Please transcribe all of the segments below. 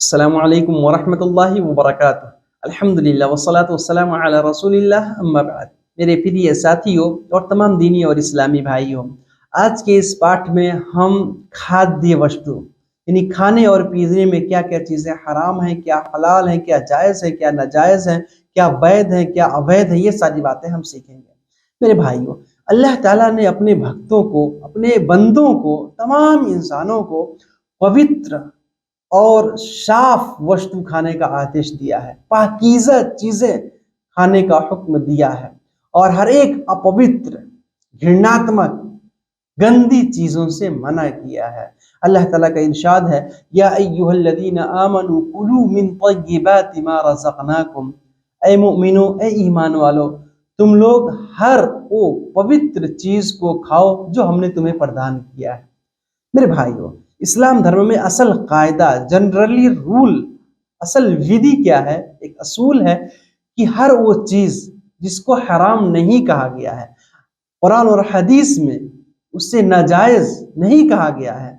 अस्सलामु अलैकुम वरहमतुल्लाहि वबरकातुहू। अल्हम्दुलिल्लाह वस्सलातु वस्सलामु अला रसूलिल्लाह अम्मा बाद। मेरे प्रिय साथियों और तमाम दीनी और इस्लामी भाइयों, आज के इस पाठ में हम खाद्य वस्तु यानी खाने और पीने में क्या क्या चीज़ें हराम हैं, क्या हलाल हैं, क्या जायज़ है, क्या नाजायज़ है, क्या वैध है, क्या अवैध है, ये सारी बातें हम सीखेंगे। मेरे भाइयों, अल्लाह ताला ने अपने भक्तों को, अपने बंदों को, तमाम इंसानों को पवित्र और साफ वस्तु खाने का आदेश दिया है, पाकीज़ा चीजें खाने का हुक्म दिया है और हर एक अपवित्र, घृणात्मक, गंदी चीजों से मना किया है। अल्लाह ताला का इरशाद है, या अय्युहल्लज़ीना आमनू कुलू मिन तय्यिबाति मा रज़क़नाकुम। ऐ मुमिनो, ऐ ईमान वालो, तुम लोग हर वो पवित्र चीज को खाओ जो हमने तुम्हें प्रदान किया है। मेरे भाइयों, इस्लाम धर्म में असल कायदा, जनरली रूल, असल विधि क्या है, एक असूल है कि हर वो चीज जिसको हराम नहीं कहा गया है, कुरान और हदीस में उससे नाजायज नहीं कहा गया है,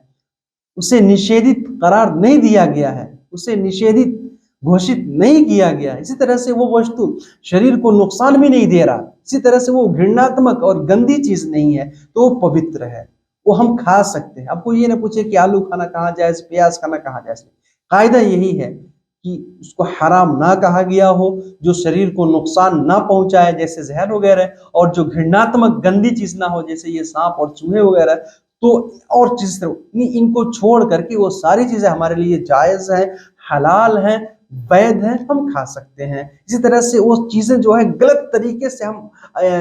उसे निषेधित करार नहीं दिया गया है, उसे निषेधित घोषित नहीं किया गया है, इसी तरह से वो वस्तु शरीर को नुकसान भी नहीं दे रहा, इसी तरह से वो घृणात्मक और गंदी चीज नहीं है, तो वो पवित्र है, वो हम खा सकते हैं। आपको ये ना पूछे कि आलू खाना कहाँ जायज, प्याज खाना कहाँ जायज। कायदा यही है कि उसको हराम ना कहा गया हो, जो शरीर को नुकसान ना पहुंचाए जैसे जहर वगैरह, और जो घृणात्मक गंदी चीज ना हो जैसे ये सांप और चूहे वगैरह, तो और चीज इनको छोड़ करके वो सारी चीजें हमारे लिए जायज है, हलाल है, वैध है, हम खा सकते हैं। इसी तरह से वो चीजें जो है गलत तरीके से हम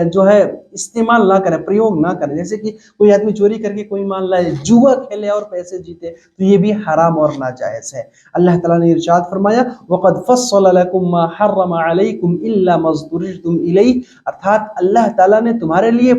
जो है इस्तेमाल ना करें, प्रयोग ना करें। जैसे कि कोई आदमी चोरी करके कोई मान लाए जुआ खेले और पैसे जीते, तो ये भी हराम और नाजायज है। अल्लाह ताला ने इरशाद फरमाया, वक़द फ़स्सला लकुम मा हर्रम अलैकुम इल्ला मज़्दुरिरतुम इलैहि, अर्थात अल्लाह ताला ने तुम्हारे लिए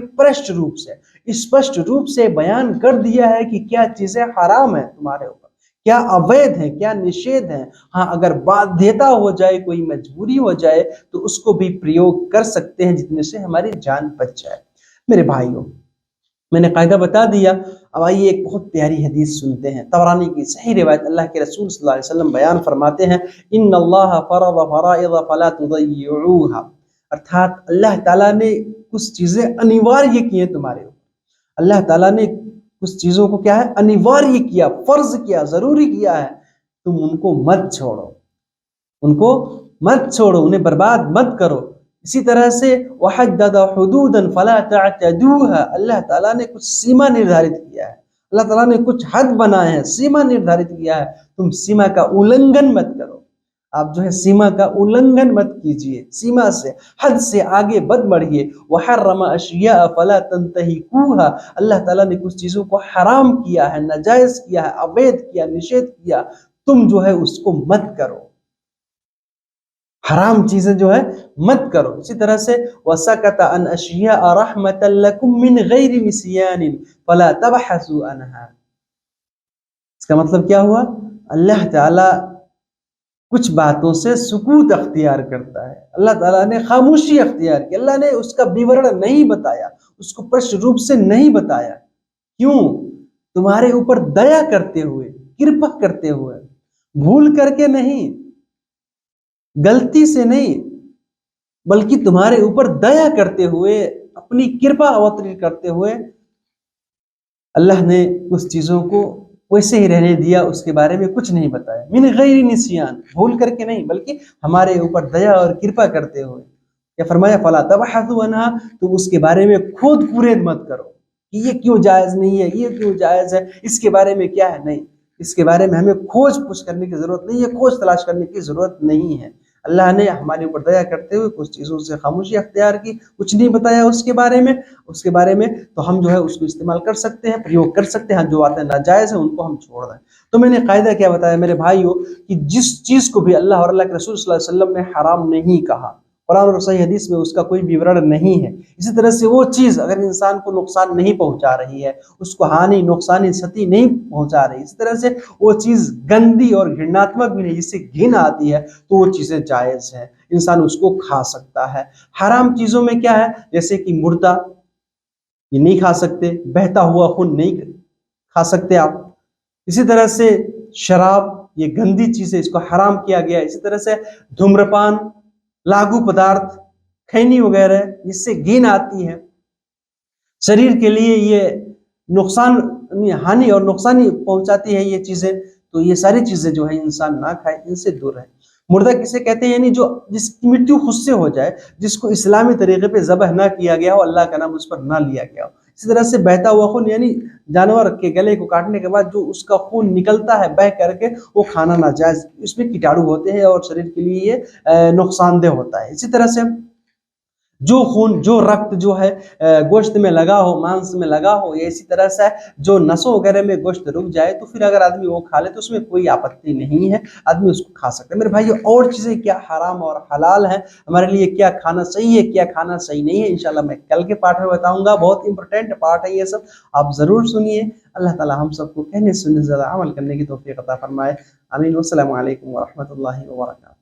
स्पष्ट रूप से बयान कर दिया है कि क्या चीजें हराम है तुम्हारे ऊपर, क्या अवैध है, क्या निषेध है। हाँ, अगर बाध्यता हो जाए, कोई मजबूरी हो जाए, तो उसको भी प्रयोग कर सकते हैं जितने से हमारी जान बच जाए। मेरे भाइयों, मैंने कायदा बता दिया। अब आइए एक बहुत प्यारी हदीस सुनते हैं। तबरानी की सही रिवायत, अल्लाह के रसूल सल्लल्लाहु अलैहि वसल्लम बयान फरमाते हैं, इन्नल्लाह फरज़ फराइज़ फला तुज़य्युहा, अर्थात अल्लाह ताला ने कुछ चीजें अनिवार्य की हैं तुम्हारे ऊपर। अल्लाह ताला ने कुछ चीजों को क्या है, अनिवार्य किया, फर्ज किया, जरूरी किया है, तुम उनको मत छोड़ो, उनको मत छोड़ो, उन्हें बर्बाद मत करो। इसी तरह से वहद्दद हुदूदन फला तअतदूहा, अल्लाह ताला ने कुछ सीमा निर्धारित किया है, अल्लाह ताला ने कुछ हद बनाए हैं, सीमा निर्धारित किया है, तुम सीमा का उल्लंघन मत करो। आप जो है सीमा का उल्लंघन मत कीजिए, सीमा से, हद से आगे मत बढ़िए। वहर्रम अशिया फला तंतहिकूहा, अल्लाह ताला ने कुछ चीजों को हराम किया है, नाजायज किया है, अवैध किया, निषेध किया, तुम जो है उसको मत करो, हराम चीजें जो है मत करो। इसी तरह से वसकत अन अशिया रहमतल लकुम मिन गैरि निसियान फला तबहसु अनहा, इसका मतलब क्या हुआ, अल्लाह ताला कुछ बातों से सुकूत अख्तियार करता है, अल्लाह ताला ने खामोशी अख्तियार की, अल्लाह ने उसका विवरण नहीं बताया, उसको स्पष्ट रूप से नहीं बताया। क्यों? तुम्हारे ऊपर दया करते हुए, कृपा करते हुए, भूल करके नहीं, गलती से नहीं, बल्कि तुम्हारे ऊपर दया करते हुए, अपनी कृपा अवतरित करते हुए अल्लाह ने उस चीजों को वैसे ही रहने दिया, उसके बारे में कुछ नहीं बताया। मिन गैरि निसियान, भूल करके नहीं, बल्कि हमारे ऊपर दया और कृपा करते हुए। क्या फरमाया, फला तबहसु अनहा, तो उसके बारे में खोद कुरेद मत करो कि ये क्यों जायज नहीं है, ये क्यों जायज है, इसके बारे में क्या है, नहीं, इसके बारे में हमें खोज पूछ करने की जरूरत नहीं है, खोज तलाश करने की जरूरत नहीं है। अल्लाह ने हमारे ऊपर दया करते हुए कुछ चीज़ों से खामोशी अख्तियार की, कुछ नहीं बताया उसके बारे में, तो हम जो है उसको इस्तेमाल कर सकते हैं, प्रयोग कर सकते हैं। जो बातें नाजायज़ हैं उनको हम छोड़ दें। तो मैंने कायदा क्या बताया मेरे भाइयों, कि जिस चीज़ को भी अल्लाह और अल्लाह के रसूल सल्लल्लाहु अलैहि वसल्लम ने हराम नहीं कहा, कुरान और सही हदीस में उसका कोई विवरण नहीं है, इसी तरह से वो चीज़ अगर इंसान को नुकसान नहीं पहुंचा रही है, उसको हानि, नुकसानी, क्षति नहीं पहुंचा रही, इसी तरह से वो चीज़ गंदी और घृणात्मक भी नहीं, जिससे घिन आती है, तो वो चीज़ें जायज़ है, इंसान उसको खा सकता है। हराम चीज़ों में क्या है, जैसे कि मुर्दा, ये नहीं खा सकते, बहता हुआ खून नहीं खा सकते आप। इसी तरह से शराब ये गंदी चीज है, इसको हराम किया गया है। इसी तरह से धूम्रपान, लागू पदार्थ, खैनी वगैरह, इससे गिन आती है, शरीर के लिए ये नुकसान, हानि और नुकसान ही पहुंचाती है ये चीजें। तो ये सारी चीजें जो है इंसान ना खाए, इनसे दूर रहे। मुर्दा किसे कहते हैं, यानी जो जिसकी मृत्यु खुद से हो जाए, जिसको इस्लामी तरीके पे ज़बह ना किया गया हो, अल्लाह का नाम उस पर ना लिया गया हो। इसी तरह से बहता हुआ खून, यानी जानवर के गले को काटने के बाद जो उसका खून निकलता है बह करके, वो खाना नाजायज, इसमें कीटाणु होते हैं और शरीर के लिए ये नुकसानदेह होता है। इसी तरह से जो खून, जो रक्त जो है गोश्त में लगा हो, मांस में लगा हो, या इसी तरह से जो नसों वगैरह में गोश्त रुक जाए, तो फिर अगर आदमी वो खा ले तो उसमें कोई आपत्ति नहीं है, आदमी उसको खा सकता है। मेरे भाई, और चीजें क्या हराम और हलाल है हमारे लिए, क्या खाना सही है, क्या खाना सही नहीं है, इंशाल्लाह मैं कल के पाठ में बताऊंगा। बहुत इंपॉर्टेंट पाठ है ये सब, आप जरूर सुनिए। अल्लाह ताला हम सबको कहने सुनने से ज्यादा अमल करने की तौफीक अता फरमाए। आमीन। वस्सलामु अलैकुम व रहमतुल्लाहि व बरकातहू।